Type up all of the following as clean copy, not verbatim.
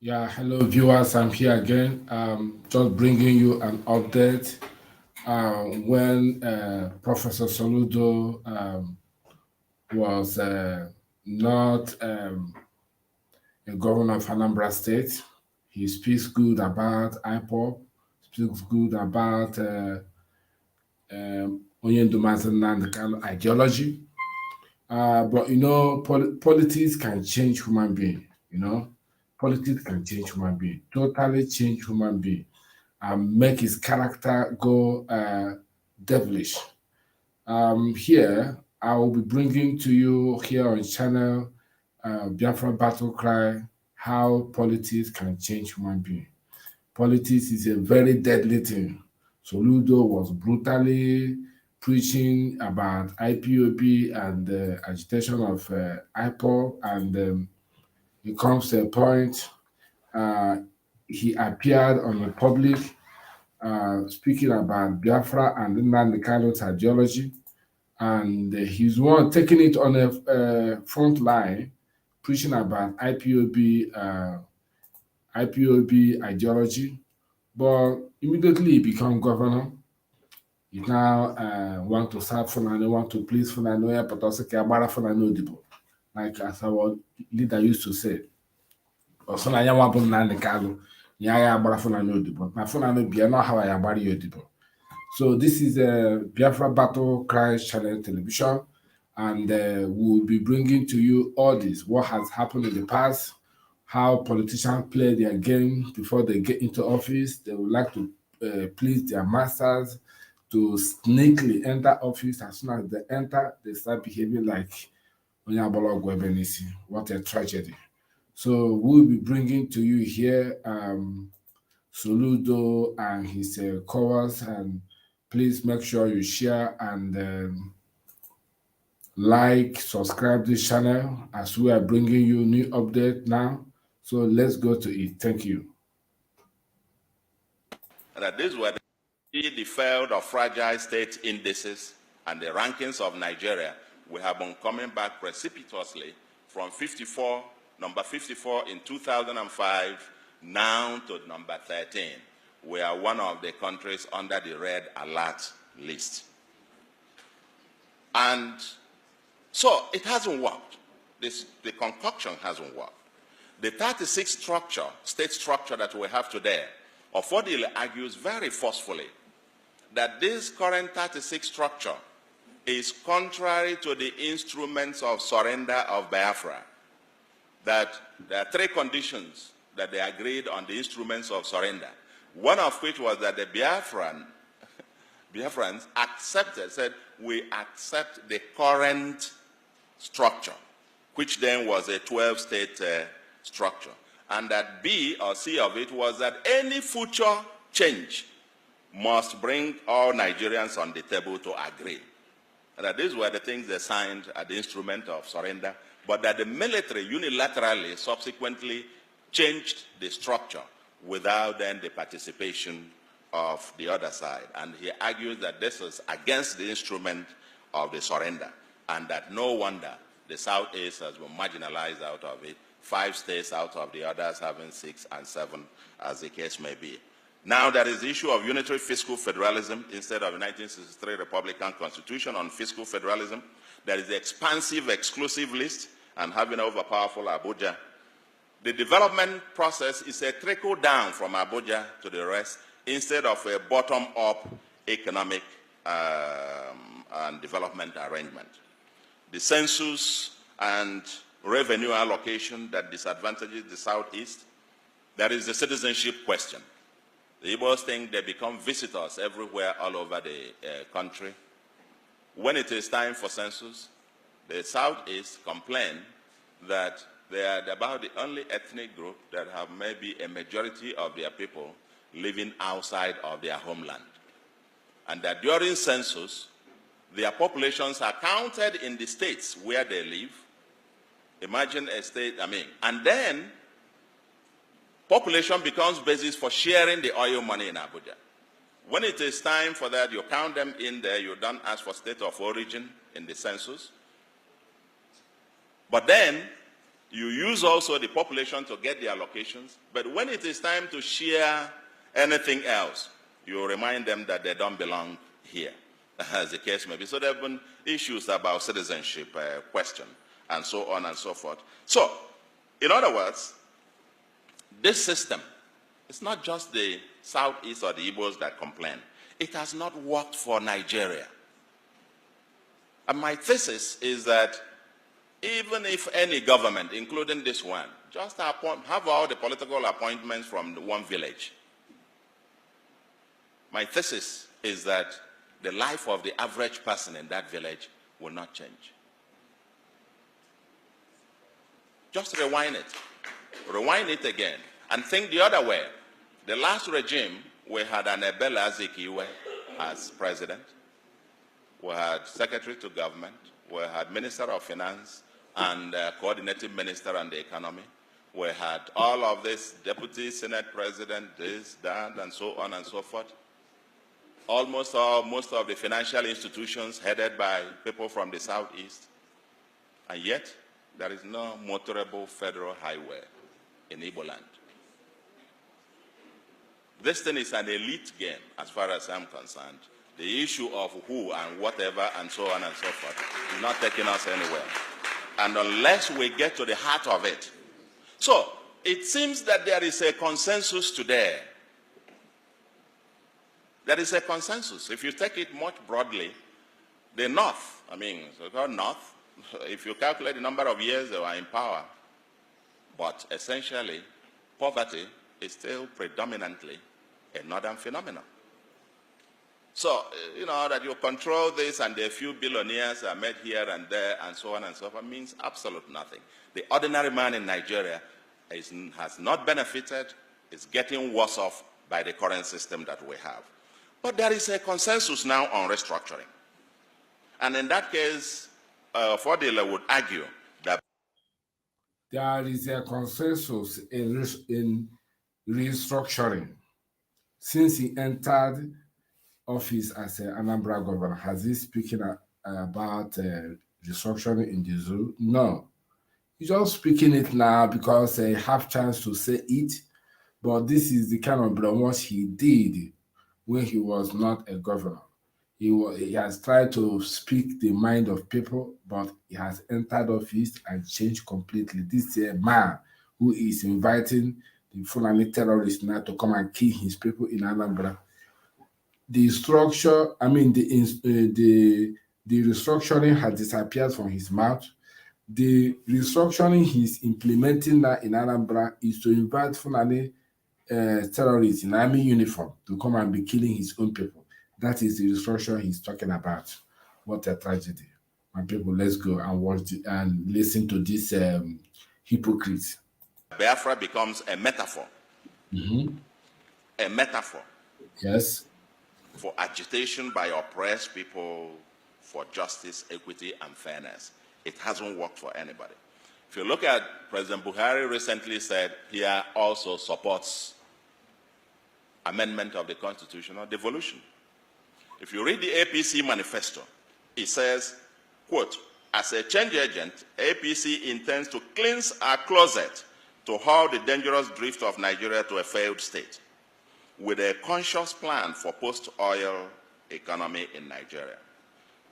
Yeah, hello viewers. I'm here again. Just bringing you an update. When Professor Soludo was not a governor of Anambra State, he speaks good about IPOB, speaks good about Onyendu Mazi Nnamdi Kanu ideology. But politics can change human being. Politics can change human being, totally change human being, and make his character go devilish. Here, I will be bringing to you here on channel Biafra Battle Cry, how politics can change human being. Politics is a very deadly thing. Soludo was brutally preaching about IPOB and the agitation of IPOB, and it comes to a point uh, he appeared on the public speaking about Biafra and Nnamdi Kanu's ideology, and he's one taking it on a front line, preaching about IPOB ideology. But immediately he became governor. He now want to serve Fulani, want to please Fulani, but also Kiabara Fulani Odibo, like as our leader used to say. Fulani wabụ Nnamdi Kanu, ya ya agbara Fulani Odibo. Na Fulani bịa na how ya agbara ya Odibo. So this is a Biafra Battle Cry Channel Television, and we'll be bringing to you all this, what has happened in the past, how politicians play their game before they get into office. They would like to please their masters, to sneakily enter office. As soon as they enter, they start behaving like Onyendu Ebenisi. What a tragedy. So we'll be bringing to you here Soludo and his covers, and please make sure you share and like, subscribe this channel as we are bringing you new update now. So let's go to it. Thank you. That these were the failed or fragile state indices and the rankings of Nigeria. We have been coming back precipitously from number 54 in 2005, now to number 13. We are one of the countries under the red alert list. And so it hasn't worked. The concoction hasn't worked. The 36 state structure that we have today, Ofodile argues very forcefully that this current 36 structure is contrary to the instruments of surrender of Biafra, that there are three conditions that they agreed on the instruments of surrender, one of which was that the Biafrans said, we accept the current structure, which then was a 12-state structure. And that B or C of it was that any future change must bring all Nigerians on the table to agree. And that these were the things they signed at the instrument of surrender, but that the military unilaterally subsequently changed the structure without then the participation of the other side. And he argues that this is against the instrument of the surrender, and that no wonder the Southeast has been marginalized out of it, 5 states out of the others having 6 and 7, as the case may be. Now there is the issue of unitary fiscal federalism instead of the 1963 Republican Constitution on fiscal federalism. There is the expansive exclusive list and having overpowerful Abuja. The development process is a trickle down from Abuja to the rest instead of a bottom-up economic and development arrangement. The census and revenue allocation that disadvantages the Southeast. There is the citizenship question. The Igbos think they become visitors everywhere all over the country. When it is time for census, the Southeast complain that they are about the only ethnic group that have maybe a majority of their people living outside of their homeland. And that during census, their populations are counted in the states where they live. Imagine a state, and then population becomes basis for sharing the oil money in Abuja. When it is time for that, you count them in there, you don't ask for state of origin in the census. But then, You use also the population to get the allocations, but when it is time to share anything else, you remind them that they don't belong here, as the case may be. So there have been issues about citizenship question, and so on and so forth. So, in other words, this system, it's not just the Southeast or the Igbos that complain. It has not worked for Nigeria. And my thesis is that even if any government, including this one, just have all the political appointments from one village, my thesis is that the life of the average person in that village will not change. Just rewind it again, and think the other way. The last regime, we had an Ebele Azikiwe as president. We had secretary to government. We had minister of finance and coordinating minister on the economy. We had all of this, deputy senate president, this, that, and so on and so forth. Most of the financial institutions headed by people from the Southeast. And yet, there is no motorable federal highway in Igbo land. This thing is an elite game, as far as I'm concerned. The issue of who and whatever and so on and so forth is not taking us anywhere. And unless we get to the heart of it. So, it seems that there is a consensus today. There is a consensus. If you take it much broadly, the North, so-called North, if you calculate the number of years they were in power, but essentially, poverty is still predominantly a northern phenomenon. So, that you control this and a few billionaires are made here and there and so on and so forth means absolute nothing. The ordinary man in Nigeria has not benefited, is getting worse off by the current system that we have. But there is a consensus now on restructuring. And in that case, Fordila would argue that there is a consensus in restructuring. Since he entered office as an Anambra Governor, has he speaking about restructuring in the zoo? No. He's just speaking it now because he have chance to say it, but this is the kind of brainwash he did when he was not a governor. He has tried to speak the mind of people, but he has entered office and changed completely. This is a man who is inviting the Fulani terrorists now to come and kill his people in Anambra. The structure, the restructuring has disappeared from his mouth. The restructuring he's implementing now in Anambra is to invite Fulani terrorists in army uniform to come and be killing his own people. That is the restructuring he's talking about. What a tragedy. My people, let's go and watch and listen to this hypocrites. Biafra becomes a metaphor. Mm-hmm. A metaphor. Yes. For agitation by oppressed people for justice, equity, and fairness. It hasn't worked for anybody. If you look at President Buhari recently said he also supports amendment of the Constitution or devolution. If you read the APC manifesto, it says, quote, as a change agent, APC intends to cleanse our closet to halt the dangerous drift of Nigeria to a failed state with a conscious plan for post-oil economy in Nigeria.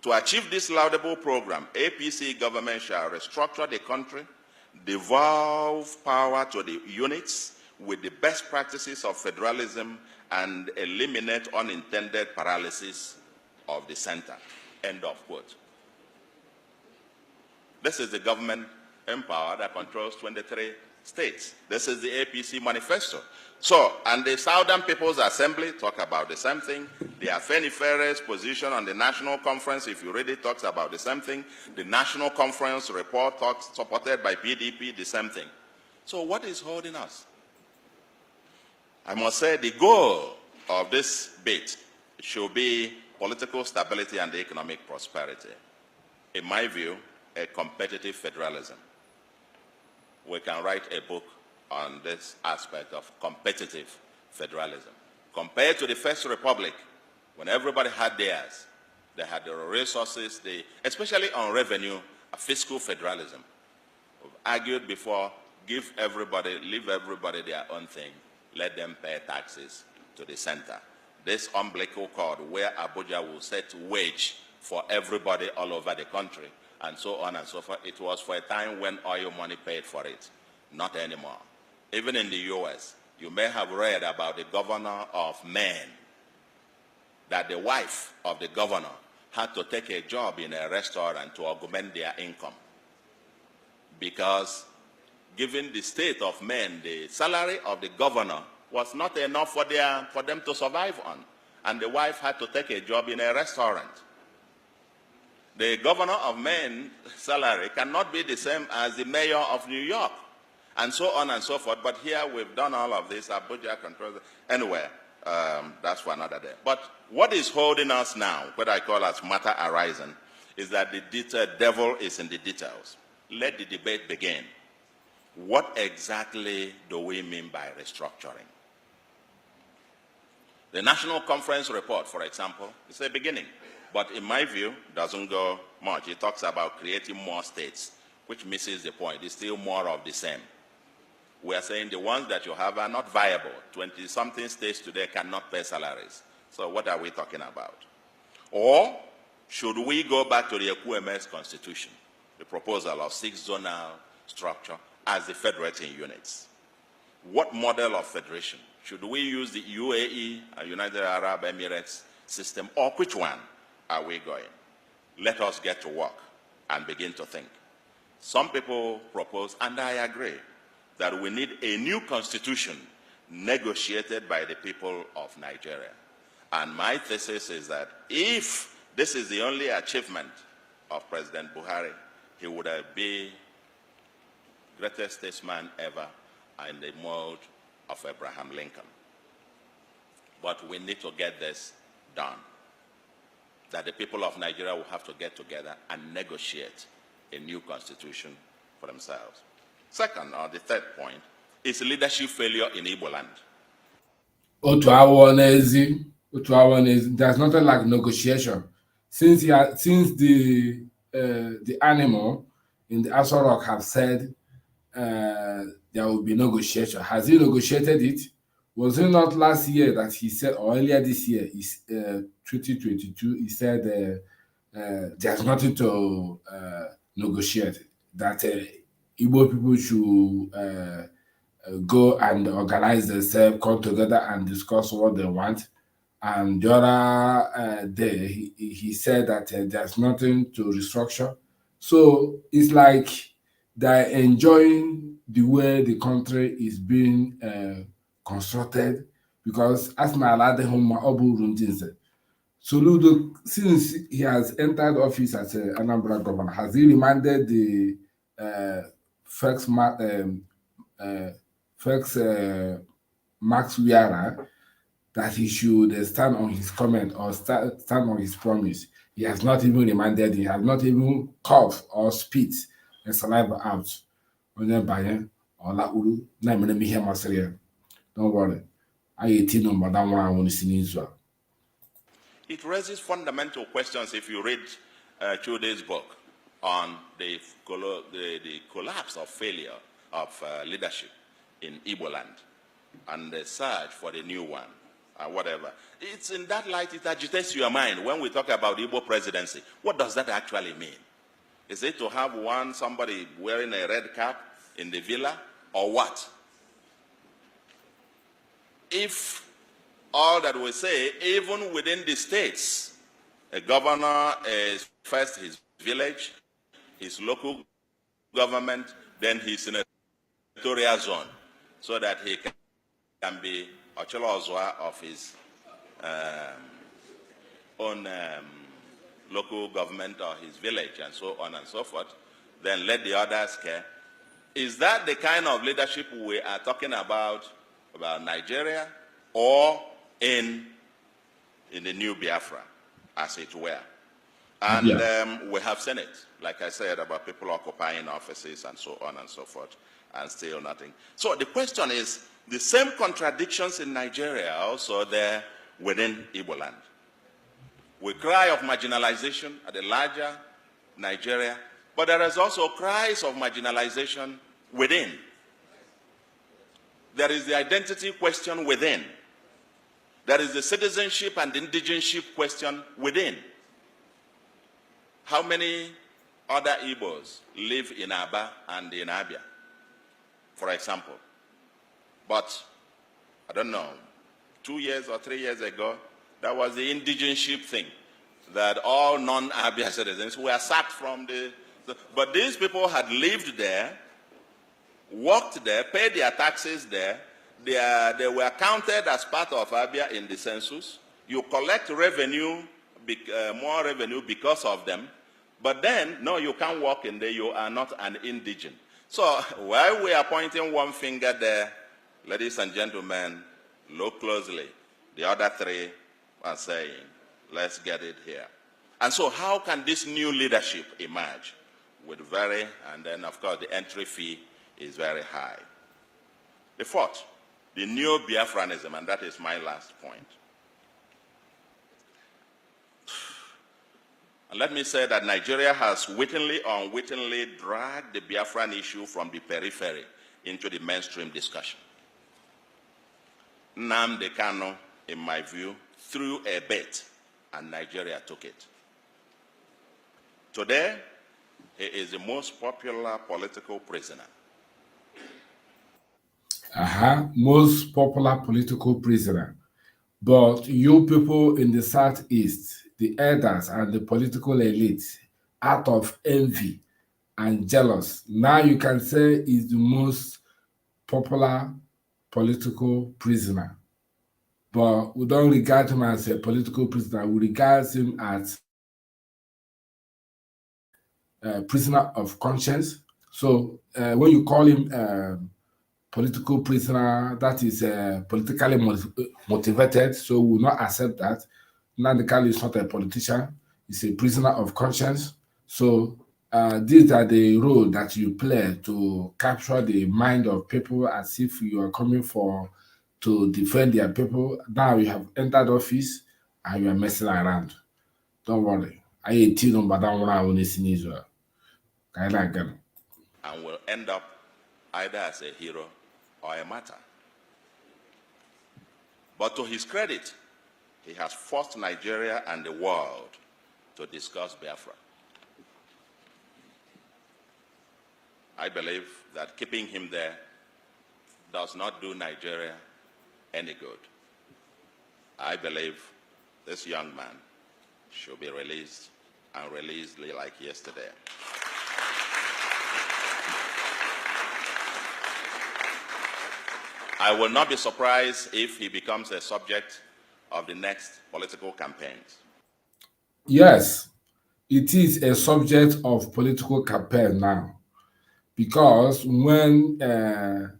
To achieve this laudable program, APC government shall restructure the country, devolve power to the units with the best practices of federalism, and eliminate unintended paralysis of the center. End of quote. This is the government in power that controls 23 states. This is the APC manifesto. So, and the Southern People's Assembly talk about the same thing. The Afenifere's position on the National Conference, if you read it, talks about the same thing. The National Conference report talks, supported by PDP, the same thing. So what is holding us? I must say the goal of this bit should be political stability and economic prosperity. In my view, a competitive federalism. We can write a book on this aspect of competitive federalism. Compared to the First Republic, when everybody had theirs, they had the resources, especially on revenue, a fiscal federalism. argued before, leave everybody their own thing, let them pay taxes to the center. This umbilical cord where Abuja will set wage for everybody all over the country, and so on and so forth. It was for a time when oil money paid for it, not anymore. Even in the US, you may have read about the governor of Maine, that the wife of the governor had to take a job in a restaurant to augment their income. Because given the state of Maine, the salary of the governor was not enough for them to survive on. And the wife had to take a job in a restaurant. The governor of Maine's salary cannot be the same as the mayor of New York, and so on and so forth. But here we've done all of this. Abuja controls it. Anyway, that's for another day. But what is holding us now, what I call as matter arising, is that the devil is in the details. Let the debate begin. What exactly do we mean by restructuring? The National Conference report, for example, is a beginning. But in my view, doesn't go much. It talks about creating more states, which misses the point. It's still more of the same. We are saying the ones that you have are not viable. 20-something states today cannot pay salaries. So what are we talking about? Or should we go back to the EQMS constitution, the proposal of 6 zonal structure as the federating units? What model of federation? Should we use the UAE, United Arab Emirates system, or which one are we going? Let us get to work and begin to think. Some people propose, and I agree, that we need a new constitution negotiated by the people of Nigeria. And my thesis is that if this is the only achievement of President Buhari, he would be the greatest statesman ever in the mode of Abraham Lincoln. But we need to get this done. That the people of Nigeria will have to get together and negotiate a new constitution for themselves. Second, or the third point, is leadership failure in Igbo land. There's nothing like negotiation. Since the animal in the Aso Rock have said there will be negotiation. Has he negotiated it? Was it not last year that he said, or earlier this year, 2022, he said there's nothing to negotiate, that Igbo people should go and organize themselves, come together and discuss what they want. And the other day, he said that there's nothing to restructure. So it's like they're enjoying the way the country is being constructed, because as my Soludo, since he has entered office as Anambra Governor, has he reminded the Max Wiara that he should stand on his comment or stand on his promise? He has not even reminded, he has not even coughed or spit and saliva out. Don't worry. It raises fundamental questions if you read Chude's book on the collapse of failure of leadership in Igbo land and the search for the new one, whatever. It's in that light it agitates your mind when we talk about Igbo presidency. What does that actually mean? Is it to have somebody wearing a red cap in the villa, or what? If all that we say, even within the states, a governor is first his village, his local government, then his senatorial zone, so that he can be Ocholo Ozwa of his own local government or his village, and so on and so forth. Then let the others care. Is that the kind of leadership we are talking about Nigeria, or in the new Biafra, as it were? And we have seen it, like I said, about people occupying offices and so on and so forth, and still nothing. So the question is, the same contradictions in Nigeria are also there within Igbo land. We cry of marginalization at the larger Nigeria, But there is also cries of marginalization within. There is the identity question within. There is the citizenship and indigenship question within. How many other Igbos live in Aba and in Abia, for example? But, I don't know, 2 years or 3 years ago, that was the indigenship thing, that all non-Abia citizens were sacked from but these people had lived there, worked there, paid their taxes there. They were counted as part of Abia in the census. You collect revenue, more revenue because of them. But then, no, you can't work in there. You are not an indigent. So while we are pointing one finger there, ladies and gentlemen, look closely. The other three are saying, let's get it here. And so how can this new leadership emerge? And then of course the entry fee is very high. The fourth, the new Biafranism, and that is my last point. And let me say that Nigeria has wittingly or unwittingly dragged the Biafran issue from the periphery into the mainstream discussion. Nnamdi Kanu, in my view, threw a bait and Nigeria took it. Today, he is the most popular political prisoner. Most popular political prisoner. But you people in the Southeast, the elders and the political elite, out of envy and jealous, now you can say he's the most popular political prisoner. But we don't regard him as a political prisoner. We regard him as a prisoner of conscience. So when you call him political prisoner, that is politically motivated, so we will not accept that. Nnamdi Kanu is not a politician, he's a prisoner of conscience. So these are the role that you play to capture the mind of people as if you are coming to defend their people. Now you have entered office and you are messing around. Don't worry. I ain't telling but I want to see Israel. And will end up either as a hero or a martyr. But to his credit, he has forced Nigeria and the world to discuss Biafra. I believe that keeping him there does not do Nigeria any good. I believe this young man should be released, and released like yesterday. I will not be surprised if he becomes a subject of the next political campaigns. Yes, it is a subject of political campaign now, because when the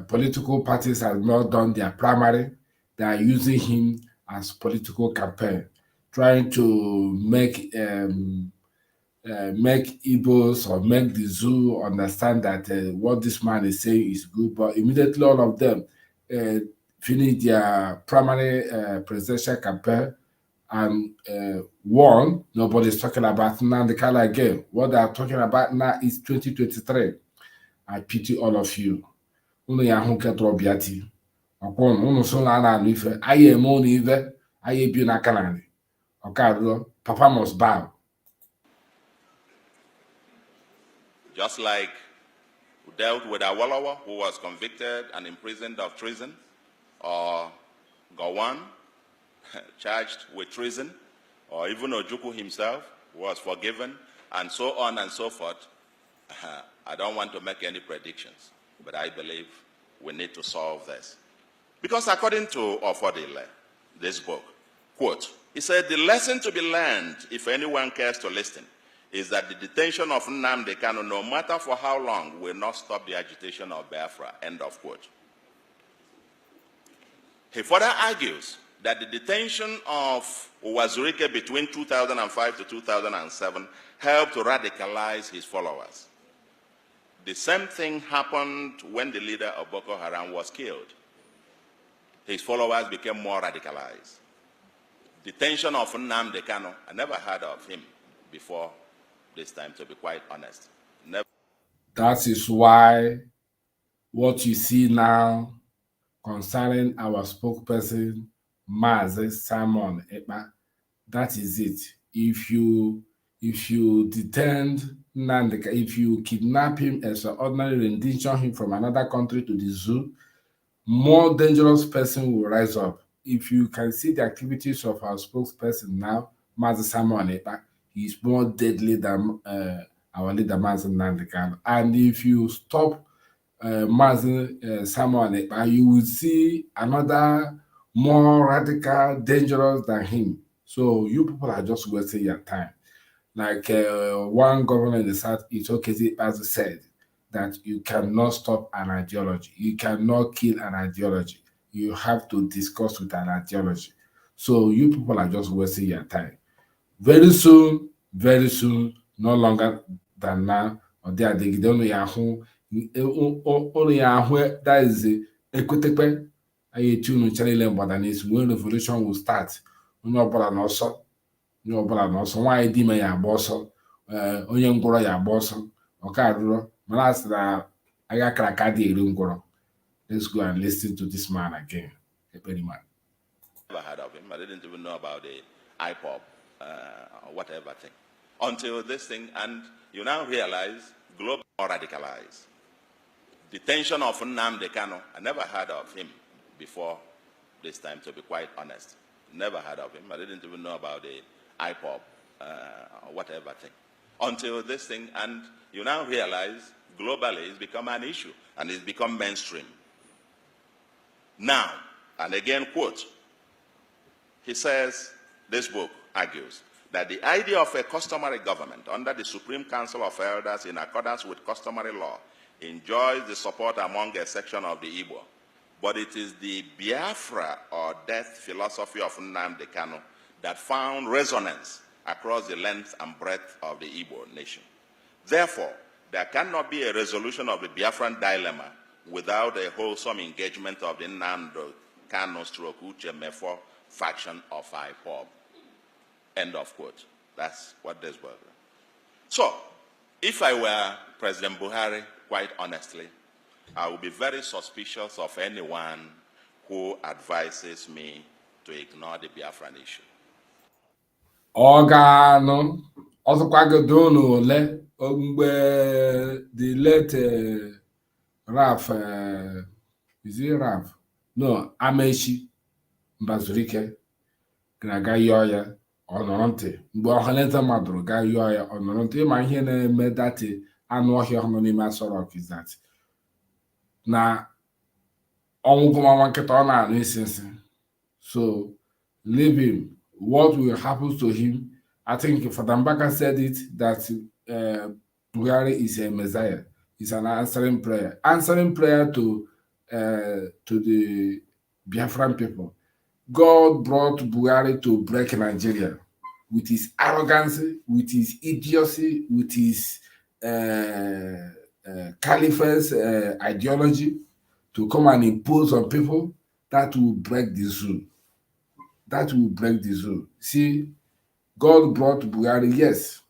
political parties have not done their primary, they are using him as political campaign, trying to make Igbos or make the zoo understand that what this man is saying is good, but immediately all of them finish their primary presidential campaign and won. Nobody's talking about Nnamdi Kanu again. What they are talking about now is 2023. I pity all of you. Unu ya hụ nke tụrụ bịati. Ọkwụnụ, unu so na ana anụ ife. Anyị eme unu ife. Anyị ebi n'aka na nri. Ọka Papa must bow. Just like we dealt with Awolowo, who was convicted and imprisoned of treason, or Gowon, charged with treason, or even Ojukwu himself was forgiven, and so on and so forth. I don't want to make any predictions, but I believe we need to solve this. Because according to Ofodile, this book, quote, he said, the lesson to be learned, if anyone cares to listen, is that the detention of Nnamdi Kanu, no matter for how long, will not stop the agitation of Biafra, end of quote. He further argues that the detention of Uwazurike between 2005 to 2007 helped to radicalize his followers. The same thing happened when the leader of Boko Haram was killed. His followers became more radicalized. Detention of Nnamdi Kanu, I never heard of him before this time, to be quite honest. Never. That is why what you see now concerning our spokesperson, Mazi Simon Ekpa, that is it. If you detain Nnamdi, if you kidnap him as an ordinary rendition him from another country to the zoo, more dangerous person will rise up. If you can see the activities of our spokesperson now, Mazi Simon Ekpa, he is more deadly than our leader, Mazi Nnamdi Kanu. And if you stop Mazi Simon Ekpa, you will see another more radical, dangerous than him. So you people are just wasting your time. Like one governor in the South, Okezi Ikpeazu said, that you cannot stop an ideology. You cannot kill an ideology. You have to discuss with an ideology. So you people are just wasting your time. Very soon, no longer than now, or they are the only Yahoo, that is Ekotepe. I tune Charlie Badanis when revolution will start. No bother no so. No bother no so. Why did my boss? Onyendu ya boss. Okay, let's go and listen to this man again. Never heard of him. I didn't even know about the IPOB or whatever thing. Until this thing, and you now realize, global radicalized. Detention of Nnamdi Kanu, I never heard of him before this time, to be quite honest. Never heard of him. I didn't even know about the IPOB or whatever thing. Until this thing, and you now realize, globally, it's become an issue, and it's become mainstream. Now, and again, quote, he says, this book argues that the idea of a customary government under the Supreme Council of Elders in accordance with customary law enjoys the support among a section of the Igbo, but it is the Biafra or death philosophy of Nnamdi Kanu that found resonance across the length and breadth of the Igbo nation. Therefore, there cannot be a resolution of the Biafran dilemma without a wholesome engagement of the Nnamdi Kanu Uche Mefo faction of IPOB. End of quote. That's what this was. So, if I were President Buhari, quite honestly, I would be very suspicious of anyone who advises me to ignore the Biafran issue. Organo, also Quagadono, the late Raf, is it Raf? No, Amechi Mbazurike, ga yoya, honorante, Bohaneta Madro, ga yoya, honorante, my hen medate, and what your anonymous sorok is that. Now, on so leave him. What will happen to him? I think Fadambaka said it that Buhari is a messiah. It's an answering prayer. Answering prayer to the Biafran people. God brought Buhari to break Nigeria with his arrogance, with his idiocy, with his caliphate's ideology to come and impose on people. That will break the zoo. That will break the zoo. See, God brought Buhari, yes,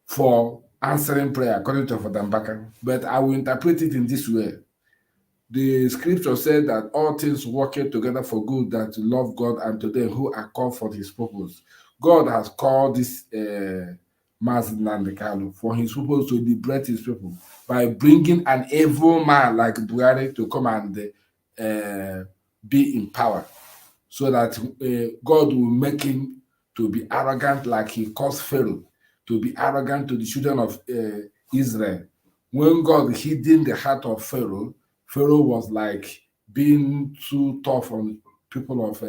for answering prayer, according to Fadambaka. But I will interpret it in this way. The scripture said that all things work together for good that love God and to them who are called for his purpose. God has called this Mazi Nnamdi Kanu for his purpose to liberate his people by bringing an evil man like Buhari to come and be in power, so that God will make him to be arrogant like he caused Pharaoh to be arrogant to the children of Israel. When God hid the heart of Pharaoh, Pharaoh was like being too tough on people of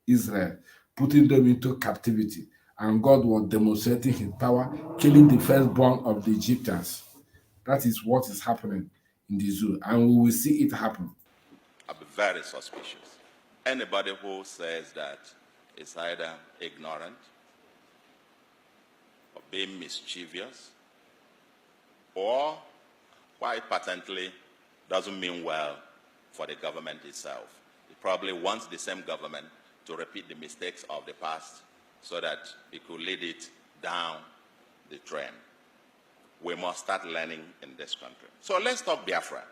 Israel, putting them into captivity. And God was demonstrating his power, killing the firstborn of the Egyptians. That is what is happening in the zoo, and we will see it happen. I'll be very suspicious. Anybody who says that is either ignorant or being mischievous, or quite patently doesn't mean well for the government itself. It probably wants the same government to repeat the mistakes of the past so that it could lead it down the train. We must start learning in this country. So let's talk Biafra.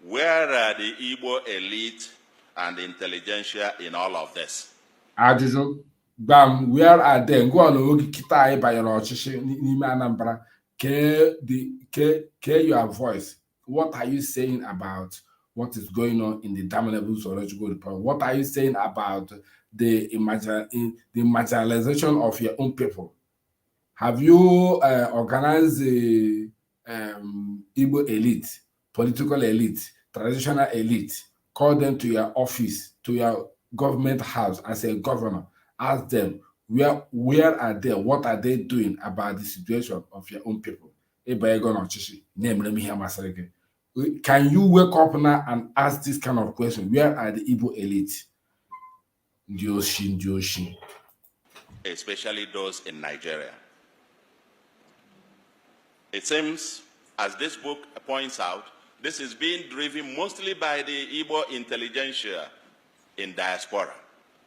Where are the Igbo elite and the intelligentsia in all of this? Ajụjụ, Bam, where are they? Go on, oge kita anyị banyere ọchịchị n'ime Anambra. Care your voice. What are you saying about what is going on in the damnable zoological report? What are you saying about the marginalization of your own people? Have you organized the Igbo elite, political elite, traditional elite, call them to your office, to your government house as a governor, ask them, where are they? What are they doing about the situation of your own people? Can you wake up now and ask this kind of question? Where are the Igbo elite? Especially those in Nigeria. It seems, as this book points out, this is being driven mostly by the Igbo intelligentsia in diaspora,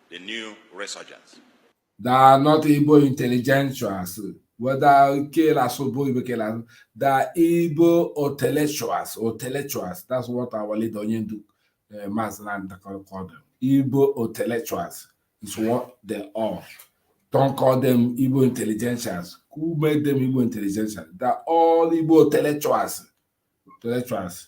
the new resurgence. They are not Igbo intellectuals, whether the Igbo intellectuals. That's what our leader Onyendu, Mazi Nnamdi Kanu called them. Igbo intellectuals is what they are. Don't call them Igbo intelligentials. Who made them Igbo intelligentials? They're all Igbo intellectuals. Intellectuals.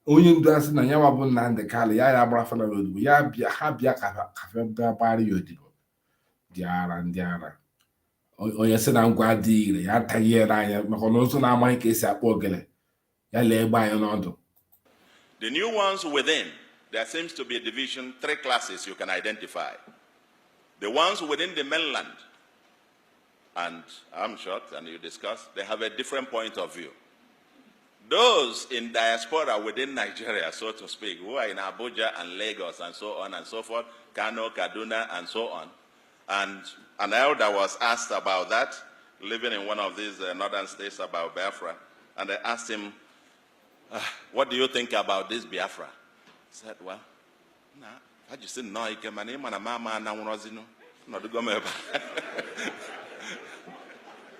Onyendu asị na ya bụ Nnamdi Kanu ya agbara fana n'odibo ya bịa ha bịa kafe gbara ya odibo ndị ara onye sị na ngwa dị ire ya taghịere anya maka na ụzọ na-amaghị ka esi akpọ ogele ya lee egbe anyị n'ọdụ. The new ones within, there seems to be a division, 3 classes you can identify. The ones within the mainland, and I'm shocked, and you discuss, they have a different point of view. Those in diaspora within Nigeria, so to speak, who are in Abuja and Lagos and so on and so forth, Kano, Kaduna, and so on. And an elder was asked about that, living in one of these northern states, about Biafra. And they asked him, what do you think about this Biafra? He said, well, I just didn't know.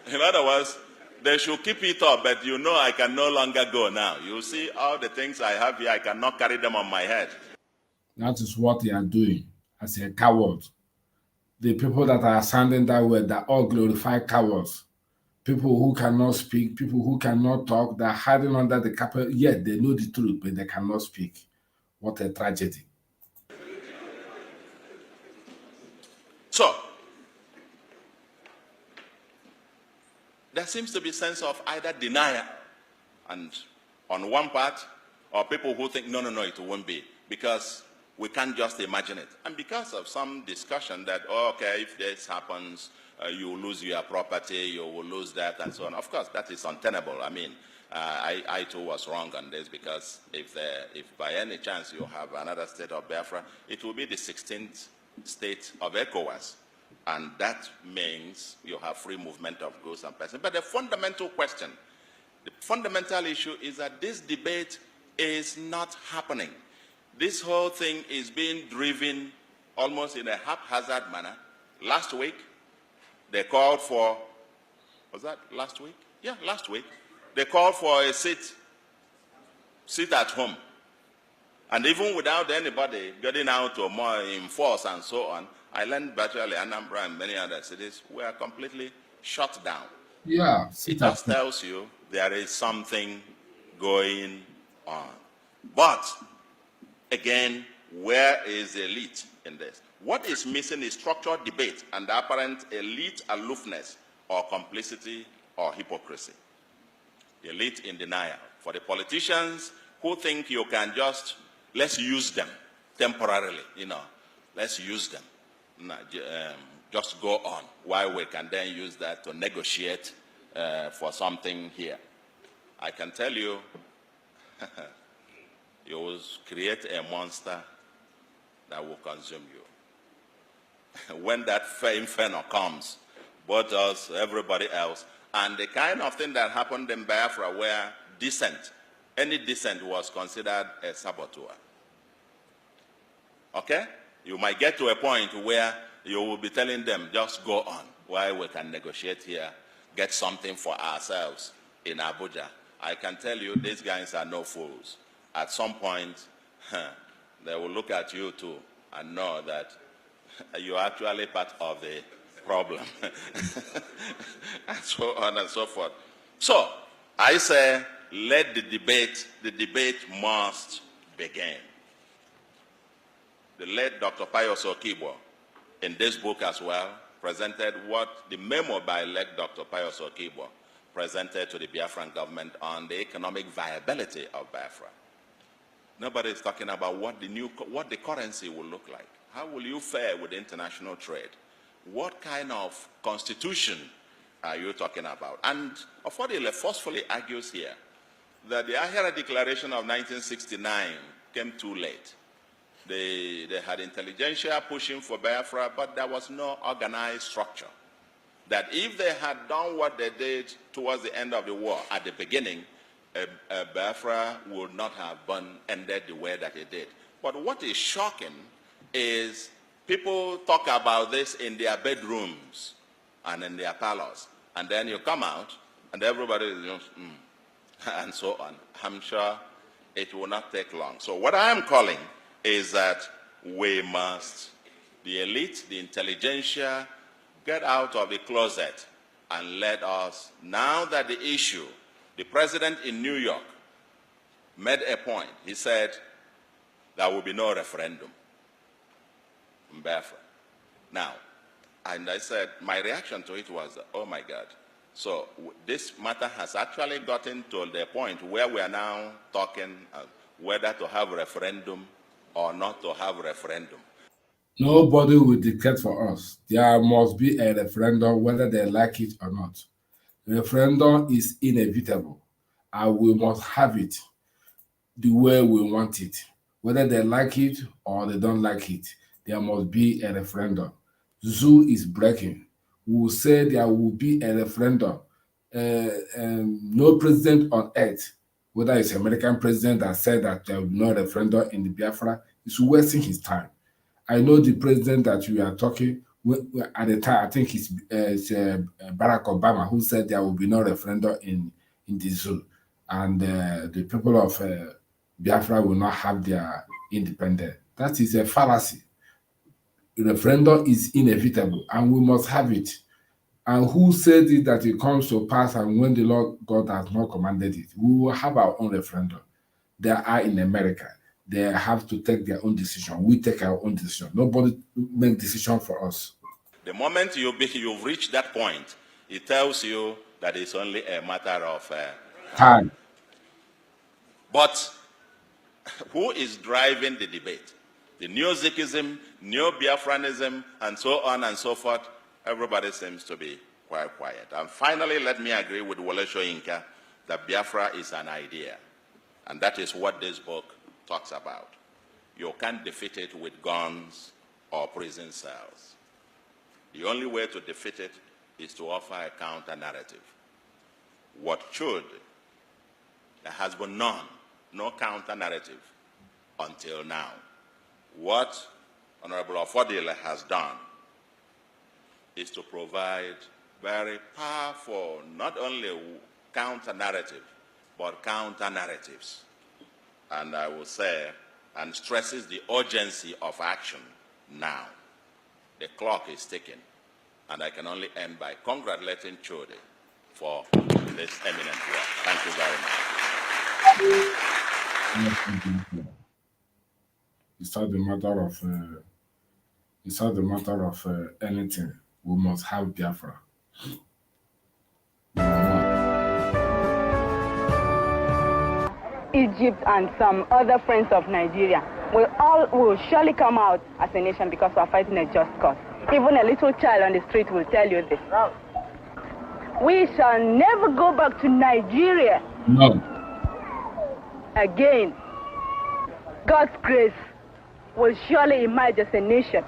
In other words, they should keep it up, but you know I can no longer go now. You see all the things I have here, I cannot carry them on my head. That is what they are doing as a coward. The people that are sounding that way, they're all glorified cowards. People who cannot speak, people who cannot talk, they're hiding under the carpet. Yet they know the truth, but they cannot speak. What a tragedy. So, there seems to be a sense of either denial, and on one part, or people who think, no, it won't be, because we can't just imagine it. And because of some discussion that, okay, if this happens, you will lose your property, you will lose that, and so on. Of course, that is untenable. I mean, I too was wrong on this, because if by any chance you have another state of Biafra, it will be the 16th state of ECOWAS. And that means you have free movement of goods and persons. But the fundamental question, the fundamental issue is that this debate is not happening. This whole thing is being driven almost in a haphazard manner. Last week, they called for, was that last week? Yeah, last week. They called for a sit at home. And even without anybody getting out or more in force and so on, I learned virtually Anambra and many other cities were completely shut down. Yeah. It just tells you there is something going on. But, again, where is the elite in this? What is missing is structured debate and the apparent elite aloofness or complicity or hypocrisy. Elite in denial. For the politicians who think you can just, let's use them temporarily, let's use them. Just go on, while we can then use that to negotiate for something here. I can tell you, you will create a monster that will consume you. When that inferno comes, both us, everybody else, and the kind of thing that happened in Biafra where dissent, any dissent was considered a saboteur. Okay? You might get to a point where you will be telling them, just go on, while we can negotiate here, get something for ourselves in Abuja. I can tell you, these guys are no fools. At some point, they will look at you too and know that you're actually part of the problem. And so on and so forth. So, I say, let the debate must begin. The late Dr. Pius Okibo, in this book as well, presented what the memo by late Dr. Pius Okibo presented to the Biafran government on the economic viability of Biafra. Nobody is talking about what the currency will look like. How will you fare with international trade? What kind of constitution are you talking about? And Ofodile forcefully argues here that the Ahira Declaration of 1969 came too late. They had intelligentsia pushing for Biafra, but there was no organized structure. That if they had done what they did towards the end of the war at the beginning, Biafra would not have ended the way that it did. But what is shocking is people talk about this in their bedrooms and in their parlors. And then you come out and everybody is just, and so on. I'm sure it will not take long. So what I am calling is that we must, the elite, the intelligentsia, get out of the closet and let us, now that the issue, the president in New York made a point. He said there will be no referendum in Biafra. Now, and I said, my reaction to it was, oh my God. So this matter has actually gotten to the point where we are now talking whether to have a referendum or not to have a referendum. Nobody will dictate for us. There must be a referendum whether they like it or not. The referendum is inevitable, and we must have it the way we want it. Whether they like it or they don't like it, there must be a referendum. Zoo is breaking. We will say there will be a referendum. No president on earth, whether it's American president that said that there will be no referendum in the Biafra, is wasting his time. I know the president that we are talking at the time, I think it's Barack Obama, who said there will be no referendum in the zoo, and the people of Biafra will not have their independence. That is a fallacy. The referendum is inevitable, and we must have it. And who said it that it comes to pass, and when the Lord God has not commanded it, we will have our own referendum. They are in America. They have to take their own decision. We take our own decision. Nobody make decision for us. The moment you've reached that point, it tells you that it's only a matter of time. But who is driving the debate? The Neo-Zikism, Neo-Biafranism, and so on and so forth. Everybody seems to be quite quiet. And finally, let me agree with Wole Soyinka that Biafra is an idea. And that is what this book talks about. You can't defeat it with guns or prison cells. The only way to defeat it is to offer a counter-narrative. What should? There has been none, no counter-narrative until now. What Honorable Ofodile has done is to provide very powerful, not only counter-narrative, but counter-narratives. And I will say, and stresses the urgency of action now. The clock is ticking, and I can only end by congratulating Chode for this eminent work. Thank you very much. It's not the matter of anything. We must have Biafra. Egypt and some other friends of Nigeria will surely come out as a nation because we are fighting a just cause. Even a little child on the street will tell you this. We shall never go back to Nigeria. No. Again, God's grace will surely emerge as a nation.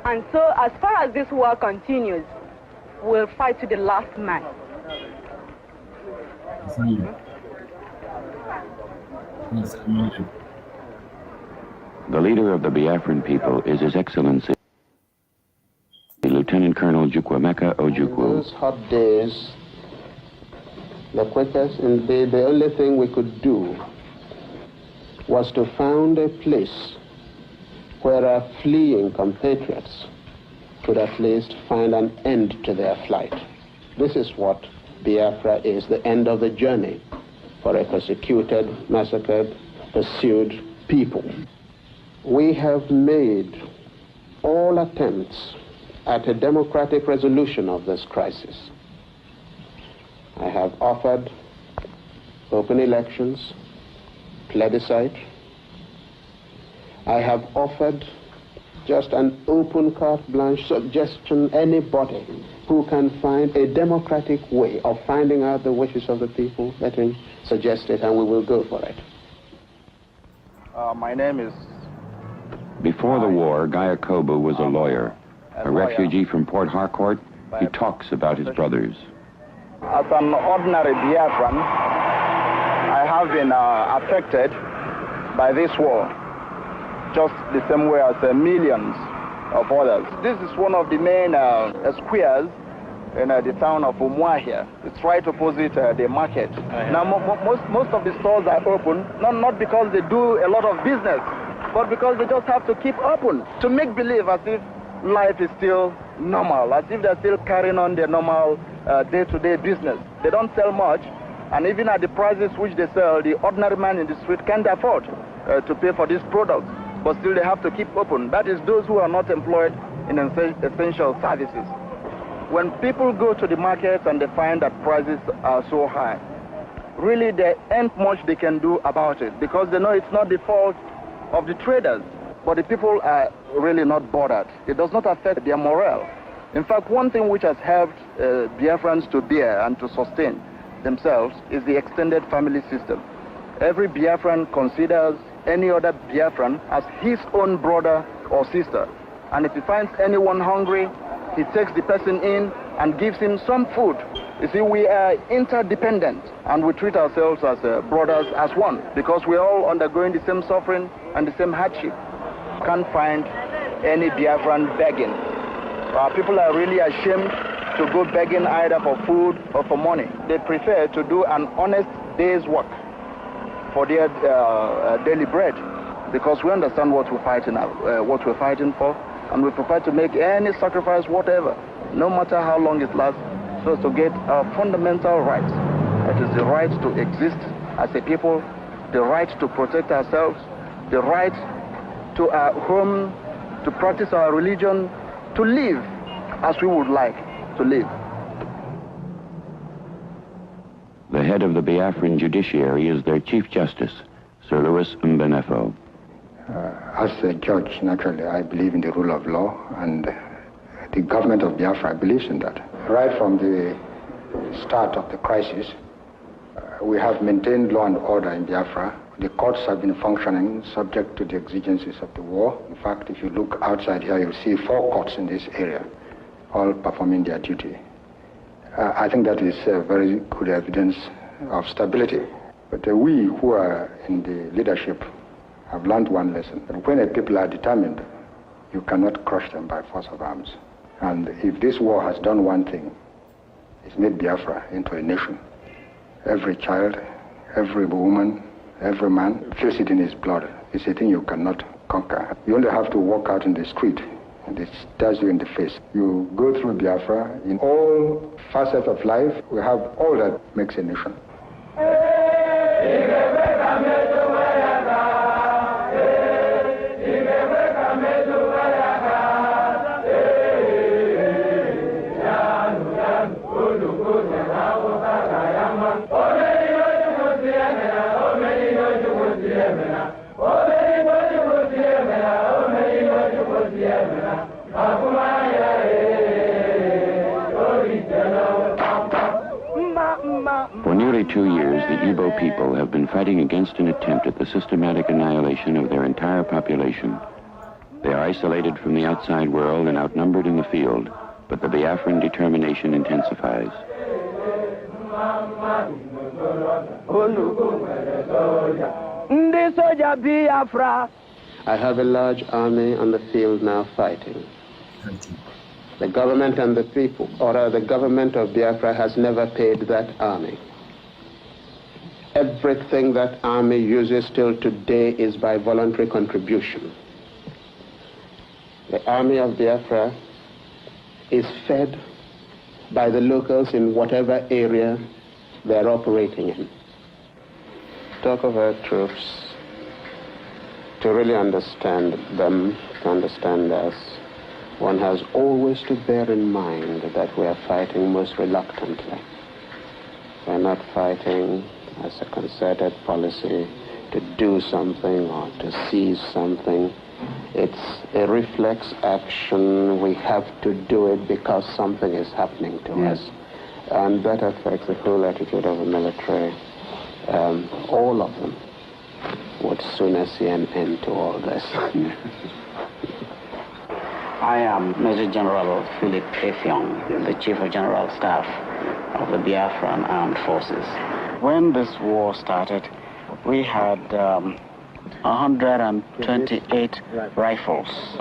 And so, as far as this war continues, we'll fight to the last man. The leader of the Biafran people is His Excellency Lieutenant Colonel Chukwuemeka Ojukwu. In those hot days, the quickest and the only thing we could do was to found a place where our fleeing compatriots could at least find an end to their flight. This is what Biafra is, the end of the journey for a persecuted, massacred, pursued people. We have made all attempts at a democratic resolution of this crisis. I have offered open elections, plebiscite. I have offered just an open carte blanche suggestion. Anybody who can find a democratic way of finding out the wishes of the people, let him suggest it and we will go for it. My name is... Before the war, Guy Akobu was a lawyer. A refugee from Port Harcourt, he talks about his brothers. As an ordinary Biafran, I have been affected by this war, just the same way as millions of others. This is one of the main squares in the town of Umuahia. It's right opposite the market. Now, most of the stores are open, not because they do a lot of business, but because they just have to keep open to make believe as if life is still normal, as if they're still carrying on their normal day-to-day business. They don't sell much, and even at the prices which they sell, the ordinary man in the street can't afford to pay for these products, but still they have to keep open. That is those who are not employed in essential services. When people go to the markets and they find that prices are so high, really there ain't much they can do about it, because they know it's not the fault of the traders, but the people are really not bothered. It does not affect their morale. In fact, one thing which has helped Biafrans to bear and to sustain themselves is the extended family system. Every Biafran considers any other Biafran as his own brother or sister. And if he finds anyone hungry, he takes the person in and gives him some food. You see, we are interdependent and we treat ourselves as brothers, as one, because we're all undergoing the same suffering and the same hardship. Can't find any Biafran begging. People are really ashamed to go begging either for food or for money. They prefer to do an honest day's work for their daily bread, because we understand what we're fighting for, and we prefer to make any sacrifice, whatever, no matter how long it lasts, so as to get our fundamental rights. That is the right to exist as a people, the right to protect ourselves, the right to our home, to practice our religion, to live as we would like to live. The head of the Biafran judiciary is their Chief Justice, Sir Louis Mbenefo. As a judge, naturally, I believe in the rule of law, and the government of Biafra believes in that. Right from the start of the crisis, we have maintained law and order in Biafra. The courts have been functioning subject to the exigencies of the war. In fact, if you look outside here, you'll see 4 courts in this area, all performing their duty. I think that is very good evidence of stability. But we who are in the leadership have learned one lesson, that when a people are determined, you cannot crush them by force of arms. And if this war has done one thing, it's made Biafra into a nation. Every child, every woman, every man feels it in his blood. It's a thing you cannot conquer. You only have to walk out in the street, and it stares you in the face. You go through Biafra, in all facets of life, we have all that makes a nation. For nearly 2 years, the Igbo people have been fighting against an attempt at the systematic annihilation of their entire population. They are isolated from the outside world and outnumbered in the field, but the Biafran determination intensifies. Ndi soja Biafra I have a large army on the field now fighting. Thank you. The government and the people, or the government of Biafra has never paid that army. Everything that army uses till today is by voluntary contribution. The army of Biafra is fed by the locals in whatever area they're operating in. Talk of our troops, to really understand them, to understand us, one has always to bear in mind that we are fighting most reluctantly. We're not fighting as a concerted policy to do something or to seize something. It's a reflex action. We have to do it because something is happening to us. And that affects the whole attitude of the military. All of them would sooner see an end to all this. I am Major General Philip Effiong, the Chief of General Staff of the Biafran Armed Forces. When this war started, we had 128 rifles.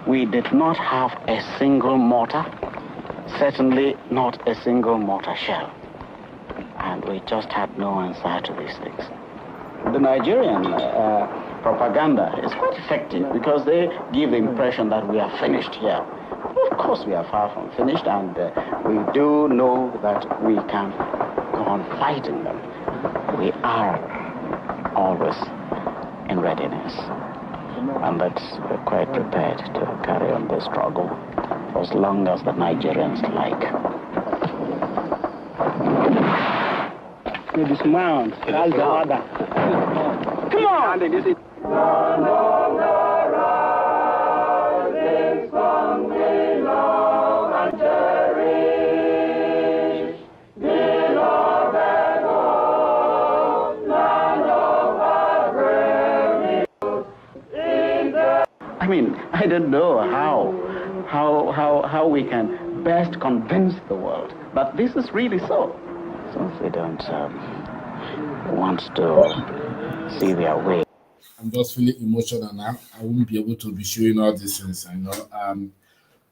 We did not have a single mortar, certainly not a single mortar shell. And we just had no answer to these things. The Nigerian propaganda is quite effective because they give the impression that we are finished here. Of course we are far from finished, and we do know that we can go on fighting them. We are always in readiness, and that we're quite prepared to carry on the struggle for as long as the Nigerians like. We dismount. That's the order. Come on! I mean, I don't know how we can best convince the world that this is really so. Since they don't want to see their way. I'm just feeling emotional now. I won't be able to be showing all these things, I know.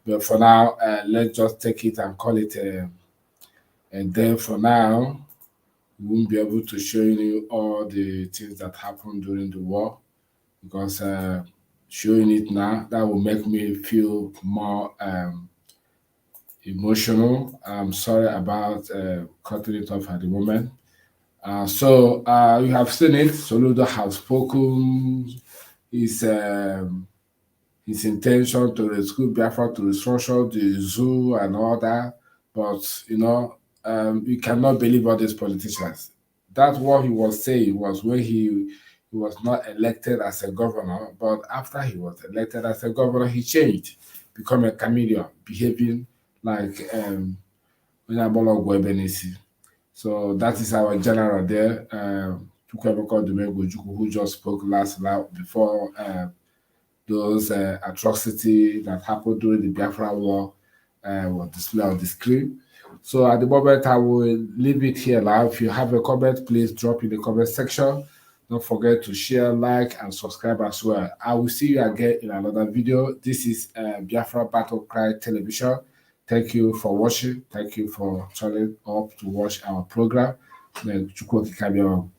But for now, let's just take it and call it a day for now. We won't be able to show you all the things that happened during the war, because showing it now, that will make me feel more emotional. I'm sorry about cutting it off at the moment. So you have seen it. Soludo has spoken his intention to rescue Biafra, to restructure the zoo and all that. But you cannot believe all these politicians. That's what he was saying was when he was not elected as a governor. But after he was elected as a governor, he changed, become a chameleon, behaving like Onyendu Kanu. So that is our general there, who just spoke last night before those atrocities that happened during the Biafra war was displayed on the screen. So at the moment, I will leave it here now. If you have a comment, please drop in the comment section. Don't forget to share, like, and subscribe as well. I will see you again in another video. This is Biafra Battle Cry Television. Thank you for watching. Thank you for turning up to watch our program. May Chukwu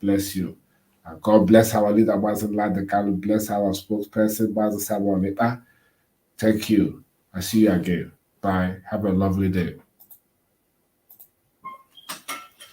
bless you. And God bless our leader, Mazi Nnamdi Kanu. Bless our spokesperson, Mazi Nnamdi Kanu. Thank you. I'll see you again. Bye. Have a lovely day.